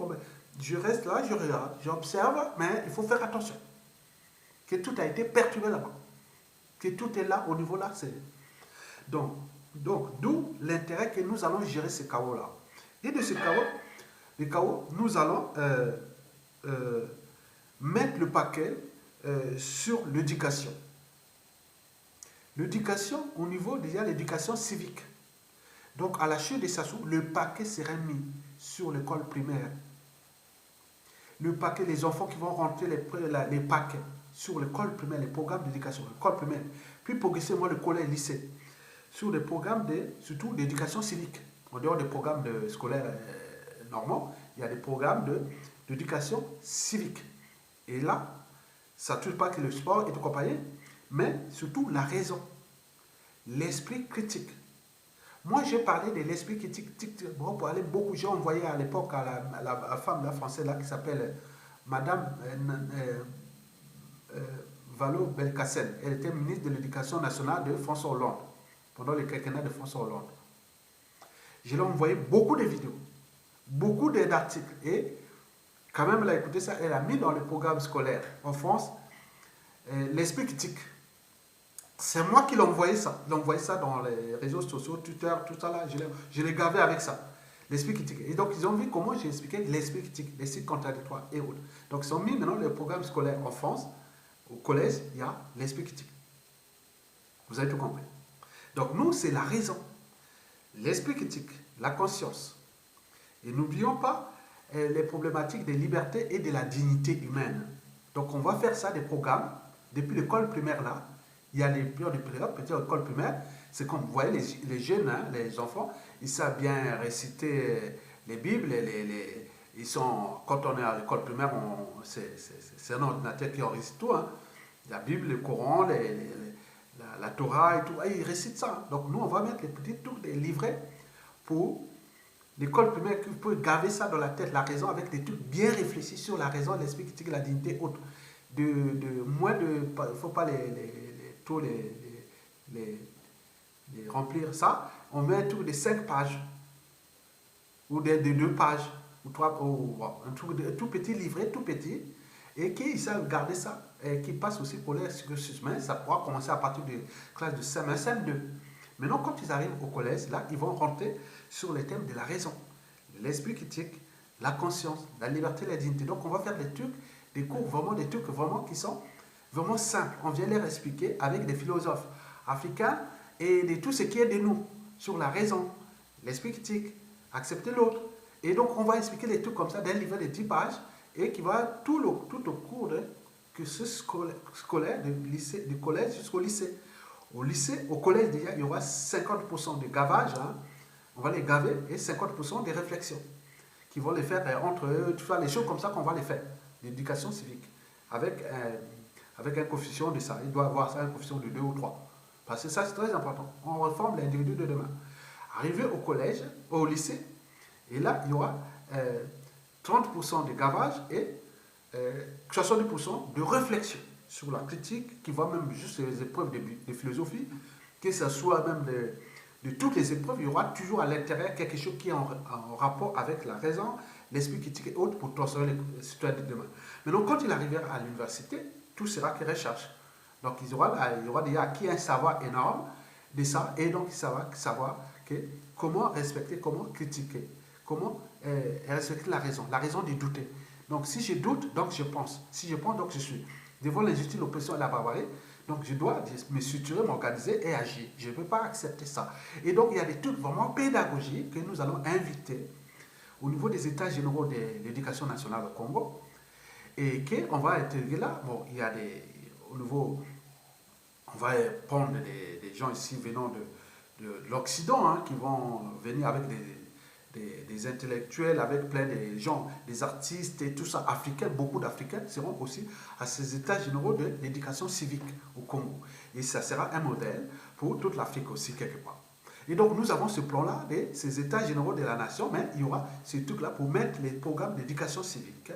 je reste là, je regarde, j'observe, mais il faut faire attention. Que tout a été perturbé là-bas. Que tout est là, au niveau là. Donc, d'où l'intérêt que nous allons gérer ce chaos-là. Et de ce chaos, nous allons mettre le paquet sur l'éducation. L'éducation, au niveau déjà l'éducation civique. Donc, à la chute de Sassou, le paquet sera mis sur l'école primaire. Le paquet, les enfants qui vont rentrer les paquets sur l'école primaire, les programmes d'éducation, l'école primaire, puis progressivement le collège, lycée, sur les programmes surtout d'éducation civique. En dehors des programmes scolaires normaux, il y a des programmes d'éducation civique. Et là, ça ne touche pas que le sport et tout compagnie, mais surtout la raison, l'esprit critique. Moi, j'ai parlé de l'esprit critique. Bon, pour aller beaucoup, j'ai envoyé à l'époque à la femme là, française là, qui s'appelle Madame Valo Belkacem. Elle était ministre de l'Éducation nationale de François Hollande, pendant le quinquennat de François Hollande. Je lui ai envoyé beaucoup de vidéos, beaucoup d'articles. Et quand même, elle a écouté ça, elle a mis dans le programme scolaire en France l'esprit critique. C'est moi qui l'ai envoyé ça. Il a envoyé ça dans les réseaux sociaux, Twitter, tout ça là. Je l'ai gavé avec ça. L'esprit critique. Et donc, ils ont vu comment j'ai expliqué l'esprit critique, les sites contradictoires et autres. Donc, ils ont mis maintenant le programme scolaire en France. Au collège, il y a l'esprit critique. Vous avez tout compris. Donc, nous, c'est la raison. L'esprit critique, la conscience. Et n'oublions pas les problématiques des libertés et de la dignité humaine. Donc, on va faire ça, des programmes, depuis l'école primaire là. Il y a les périodes de période, petite école primaire, c'est comme vous voyez les jeunes, hein, les enfants, ils savent bien réciter les Bibles, ils sont, quand on est à l'école primaire, c'est un ordinateur qui en récite tout, hein. La Bible, le Coran, la Torah et tout, et ils récitent ça. Donc nous, on va mettre les petits trucs, des livrets pour l'école primaire, qui peut gaver ça dans la tête, la raison, avec des trucs bien réfléchis sur la raison, l'esprit critique, la dignité et autres. Moins de, il ne faut pas les remplir ça, on met un truc de 5 pages ou de 2 pages ou 3, un truc de tout petit livret, tout petit, et qui savent garder ça et qui passe aussi pour les cursus. Mais ça pourra commencer à partir de classe de CM1, CM2. Maintenant, quand ils arrivent au collège, là, ils vont rentrer sur les thèmes de la raison, l'esprit critique, la conscience, la liberté, la dignité. Donc, on va faire des cours vraiment, des trucs vraiment qui sont vraiment simple. On vient les expliquer avec des philosophes africains et de tout ce qui est de nous, sur la raison, l'esprit critique, accepter l'autre. Et donc, on va expliquer les trucs comme ça d'un livre de 10 pages et qui va tout au cours de cursus scolaire du collège jusqu'au lycée. Au collège, déjà, il y aura 50% de gavage, hein. On va les gaver, et 50% de réflexions qui vont les faire entre eux, tout ça, les choses comme ça qu'on va les faire, l'éducation civique, avec un coefficient de ça. Il doit avoir ça, un coefficient de 2 ou 3. Parce que ça, c'est très important. On reforme l'individu de demain. Arrivé au collège, au lycée, et là, il y aura 30% de gavage et 70% de réflexion sur la critique, qui va même juste les épreuves de philosophie, que ce soit même de toutes les épreuves, il y aura toujours à l'intérieur quelque chose qui est en rapport avec la raison, l'esprit critique et autres pour transformer les citoyens de demain. Maintenant, quand il arrivera à l'université, tout sera que recherche. Donc, il y aura déjà acquis un savoir énorme de ça, et donc savoir comment respecter, comment critiquer, comment respecter la raison de douter. Donc, si je doute, donc je pense. Si je pense, donc je suis. Devant l'injustice, l'oppression et la barbarie, Donc, je dois me structurer, m'organiser et agir. Je ne peux pas accepter ça. Et donc, il y a des trucs vraiment pédagogiques que nous allons inviter au niveau des États généraux de l'éducation nationale au Congo et qu'on va intégrer là. Bon, il y a au niveau, on va prendre des gens ici venant de l'Occident hein, qui vont venir avec des intellectuels, avec plein de gens, des artistes et tout ça, africains, beaucoup d'Africains seront aussi à ces états généraux de l'éducation civique au Congo. Et ça sera un modèle pour toute l'Afrique aussi, quelque part. Et donc, nous avons ce plan-là, ces états généraux de la nation, mais il y aura ce truc-là pour mettre les programmes d'éducation civique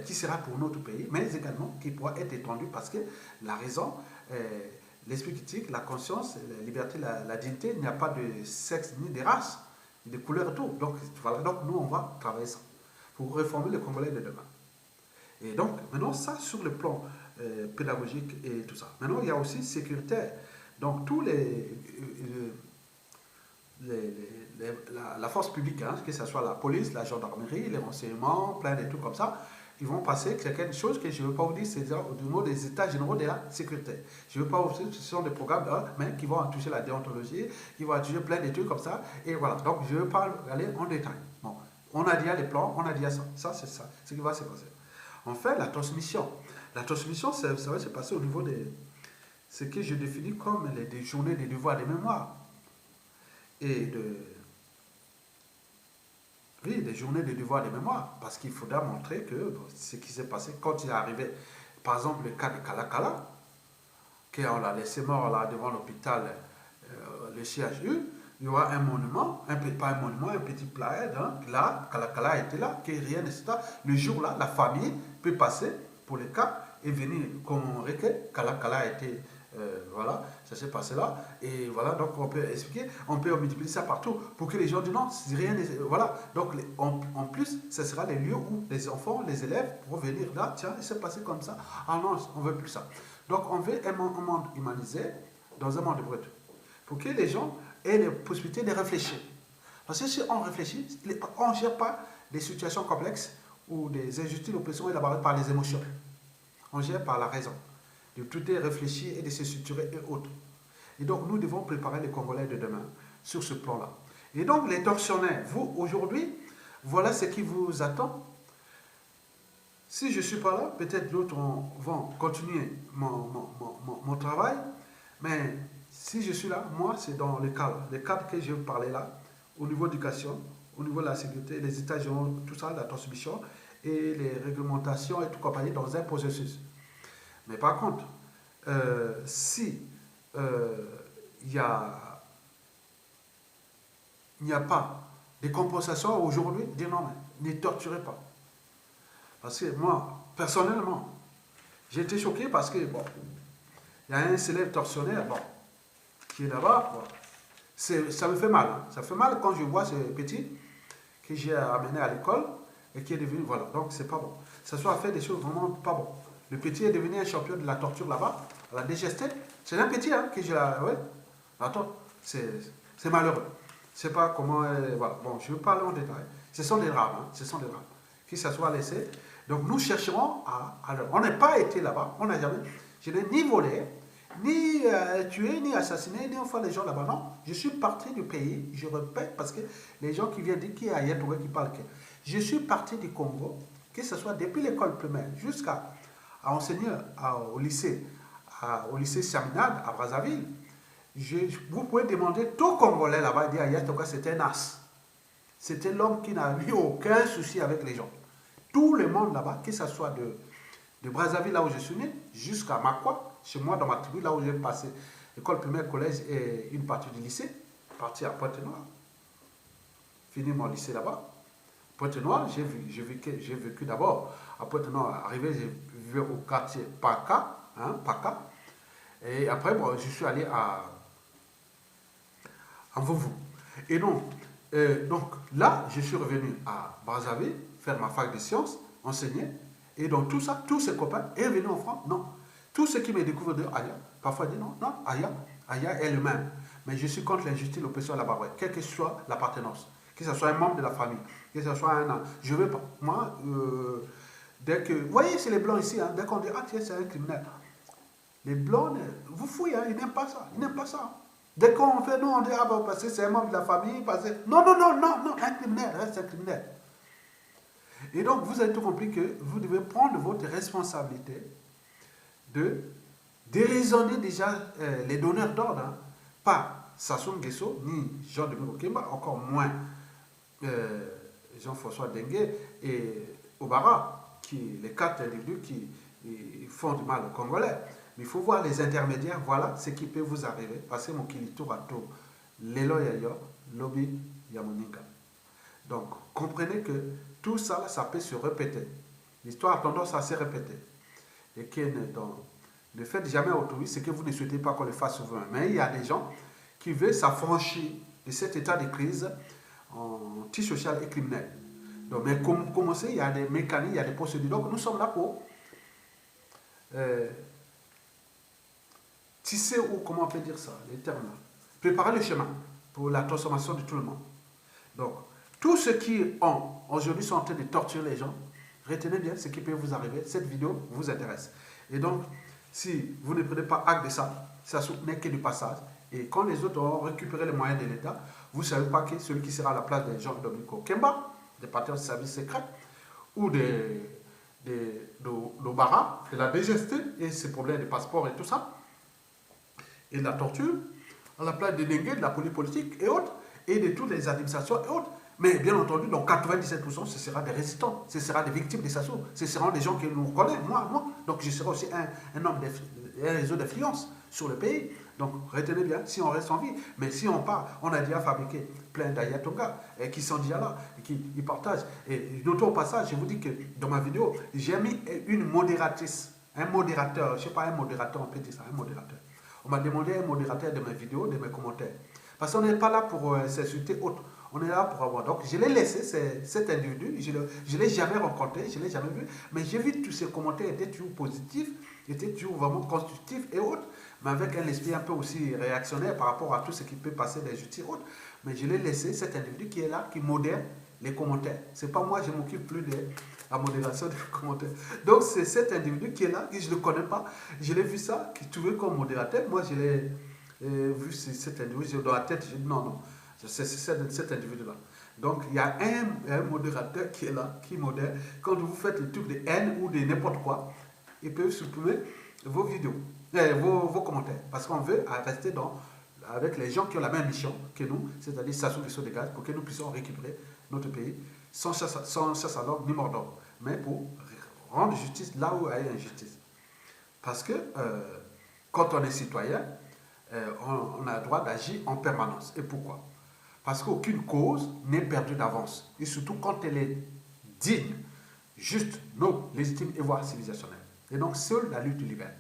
qui sera pour notre pays, mais également qui pourra être étendu parce que la raison, l'esprit critique, la conscience, la liberté, la dignité, il n'y a pas de sexe ni de race, de couleur et tout. Donc, voilà, donc nous, on va travailler ça pour réformer les Congolais de demain. Et donc, maintenant, ça sur le plan pédagogique et tout ça. Maintenant, il y a aussi sécuritaire. Donc, tous la force publique, hein, que ce soit la police, la gendarmerie, les renseignements, plein de trucs comme ça, ils vont passer quelque chose que je ne veux pas vous dire, c'est au niveau des états généraux de la sécurité. Je ne veux pas vous dire, ce sont des programmes mais qui vont toucher la déontologie, qui vont toucher plein de trucs comme ça. Et voilà, donc je ne veux pas aller en détail. Bon, on a dit les plans, on a dit ça. Ça, c'est ça, ce qui va se passer. Enfin, la transmission. La transmission, ça va se passer au niveau de ce que je définis comme des journées de devoirs de mémoire. Et oui, des journées de devoir de mémoire, parce qu'il faudra montrer que ce qui s'est passé quand il est arrivé, par exemple le cas de Kalakala, qu'on l'a laissé mort là devant l'hôpital, le CHU, il y aura un monument, pas un monument, un petit plaid, hein, là, Kalakala était là, que rien ne s'est. Le jour-là, la famille peut passer pour le cas et venir commémorer que Kalakala a été. Voilà, ça s'est passé là. Et voilà, donc on peut expliquer, on peut multiplier ça partout pour que les gens disent non, rien n'est. Voilà, donc en plus, ce sera les lieux où les enfants, les élèves pourront venir là, tiens, il s'est passé comme ça. Ah non, on ne veut plus ça. Donc on veut un monde humanisé dans un monde brut pour que les gens aient la possibilité de réfléchir. Parce que si on réfléchit, on ne gère pas des situations complexes ou des injustices oppressions élaborées par les émotions. On gère par la raison. De tout est réfléchir et de se structurer et autres. Et donc, nous devons préparer les Congolais de demain sur ce plan-là. Et donc, les tortionnaires, vous, aujourd'hui, voilà ce qui vous attend. Si je ne suis pas là, peut-être d'autres vont continuer mon travail. Mais si je suis là, moi, c'est dans le cadre que je parlais là, au niveau de l'éducation, au niveau de la sécurité, les états généraux, tout ça, la transmission et les réglementations et tout compagnie dans un processus. Mais par contre, si il n'y a pas de compensation aujourd'hui, dire non, mais ne torturez pas. Parce que moi, personnellement, j'ai été choqué parce que, bon, il y a un célèbre tortionnaire, bon, qui est là-bas, bon, ça me fait mal. Hein. Ça fait mal quand je vois ce petit que j'ai amené à l'école et qui est devenu, voilà, donc c'est pas bon. Ça soit fait des choses vraiment pas bon. Le petit est devenu un champion de la torture là-bas, à la DGST. C'est un petit hein, que j'ai là. Ouais. Attends, c'est malheureux. Je ne sais pas comment. Voilà. Bon, je ne veux pas aller en détail. Ce sont des drames. Hein, ce sont des drames. Qui ça soit laissé. Donc nous chercherons à. On n'a pas été là-bas. On n'a jamais. Je n'ai ni volé, ni tué, ni assassiné, ni enfin les gens là-bas. Non. Je suis parti du pays. Je répète parce que les gens qui viennent dire qui est à Yatoué qui parlent. Je suis parti du Congo, que ce soit depuis l'école primaire jusqu'à enseigner au lycée Chaminade à Brazzaville. Vous pouvez demander tout Congolais là-bas et dire Ayatoka c'était un as. C'était l'homme qui n'a eu aucun souci avec les gens. Tout le monde là-bas, que ce soit de Brazzaville là où je suis né, jusqu'à Makwa, chez moi dans ma tribu là où j'ai passé école primaire, collège et une partie du lycée, parti à Pointe-Noire. Fini mon lycée là-bas. Pointe-Noire, j'ai vécu d'abord à Pointe-Noire. Arrivé, j'ai vécu au quartier Paka, hein, Paka. Et après, bon, je suis allé à Mvouvou. Et donc là, je suis revenu à Brazzaville, faire ma fac de sciences, enseigner. Et donc tout ça, tous ces copains, est venu en France. Non. Tous ceux qui me découvrent de Aya, parfois disent non, non, Aya est le même. Mais je suis contre l'injustice, l'oppression là-bas, ouais, quelle que soit l'appartenance. Que ce soit un membre de la famille, que ce soit un... Je ne veux pas. Moi, dès que... Vous voyez, c'est les blancs ici, hein, dès qu'on dit, ah tiens, c'est un criminel. Les Blancs, vous fouillez, hein, ils n'aiment pas ça. Ils n'aiment pas ça. Dès qu'on fait, non, on dit, ah ben, parce que c'est un membre de la famille, parce que... Non, non, non, non, non, un criminel, reste un criminel. Et donc, vous avez tout compris que vous devez prendre votre responsabilité de déraisonner déjà les donneurs d'ordre, hein. Pas Sassou Nguesso, ni Jean-Dominique Okemba, encore moins Jean-François Dengue et Obara, les 4 individus qui font du mal aux Congolais. Mais il faut voir les intermédiaires, voilà ce qui peut vous arriver. Parce que mon tour à tour, l'élo yayo, lobby yamonika. Donc, comprenez que tout ça, ça peut se répéter. L'histoire a tendance à se répéter. Et que le fait de jamais autrui, c'est que vous ne souhaitez pas qu'on le fasse souvent. Mais il y a des gens qui veulent s'affranchir de cet état de crise antisocial et criminel. Donc, mais comme on sait, il y a des mécanismes, il y a des procédures. Donc, nous sommes là pour tisser, ou comment on peut dire ça, les termes là, préparer le chemin pour la transformation de tout le monde. Donc, tous ceux qui aujourd'hui sont en train de torturer les gens, retenez bien ce qui peut vous arriver. Cette vidéo vous intéresse. Et donc, si vous ne prenez pas acte de ça, ça n'est que du passage. Et quand les autres auront récupéré les moyens de l'État, vous ne savez pas que celui qui sera à la place des Jean-Dominique Okemba, des partenaires de services secrets, ou d'Obara, de la DGST, et ses problèmes de passeport et tout ça, et de la torture, à la place de Dengue, de la politique et autres, et de toutes les administrations et autres. Mais bien entendu, dans 97%, ce sera des résistants, ce sera des victimes des Sassou, ce seront des gens qui nous connaissent, moi. Donc je serai aussi un homme, un réseau d'influence sur le pays. Donc retenez bien, si on reste en vie, mais si on part, on a déjà fabriqué plein d'Ayatonga qui sont déjà là, et qui partagent. Et d'autant au passage, je vous dis que dans ma vidéo, j'ai mis une modératrice, un modérateur, je ne sais pas, un modérateur, on peut dire ça, un modérateur. On m'a demandé un modérateur de mes vidéos, de mes commentaires. Parce qu'on n'est pas là pour s'insulter autre. On est là pour avoir. Donc, je l'ai laissé, cet individu. Je ne l'ai jamais rencontré, je ne l'ai jamais vu. Mais j'ai vu tous ses commentaires étaient toujours positifs, étaient toujours vraiment constructifs et autres. Mais avec un esprit un peu aussi réactionnaire par rapport à tout ce qui peut passer d'injustice et autres. Mais je l'ai laissé, cet individu qui est là, qui modère les commentaires. Ce n'est pas moi, je ne m'occupe plus de la modération des commentaires. Donc, c'est cet individu qui est là, que je ne le connais pas. Je l'ai vu ça, qui trouvait comme modérateur. Moi, je l'ai vu cet individu, dans la tête, je dis non, non. C'est cet individu-là. Donc, il y a un modérateur qui est là, qui modère. Quand vous faites des trucs de haine ou de n'importe quoi, il peut supprimer vos vidéos, vos commentaires. Parce qu'on veut rester avec les gens qui ont la même mission que nous, c'est-à-dire Sassou Nguesso de gaz, pour que nous puissions récupérer notre pays sans chasse à l'ordre ni mort d'ordre, mais pour rendre justice là où il y a injustice. Parce que quand on est citoyen, on a le droit d'agir en permanence. Et pourquoi? Parce qu'aucune cause n'est perdue d'avance. Et surtout quand elle est digne, juste, non, légitime et voire civilisationnelle. Et donc, seule la lutte libère.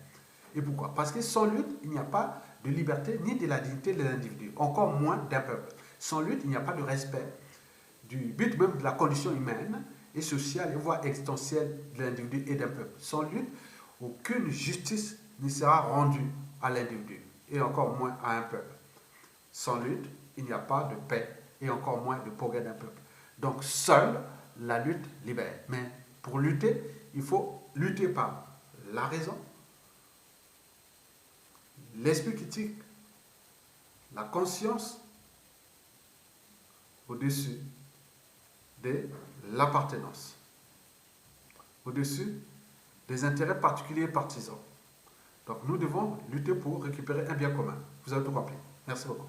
Et pourquoi? Parce que sans lutte, il n'y a pas de liberté ni de la dignité de l'individu, encore moins d'un peuple. Sans lutte, il n'y a pas de respect du but même de la condition humaine et sociale et voire existentielle de l'individu et d'un peuple. Sans lutte, aucune justice ne sera rendue à l'individu et encore moins à un peuple. Sans lutte, il n'y a pas de paix et encore moins de progrès d'un peuple. Donc seule la lutte libère. Mais pour lutter, il faut lutter par la raison, l'esprit critique, la conscience au-dessus de l'appartenance, au-dessus des intérêts particuliers et partisans. Donc nous devons lutter pour récupérer un bien commun. Vous avez tout compris. Merci beaucoup.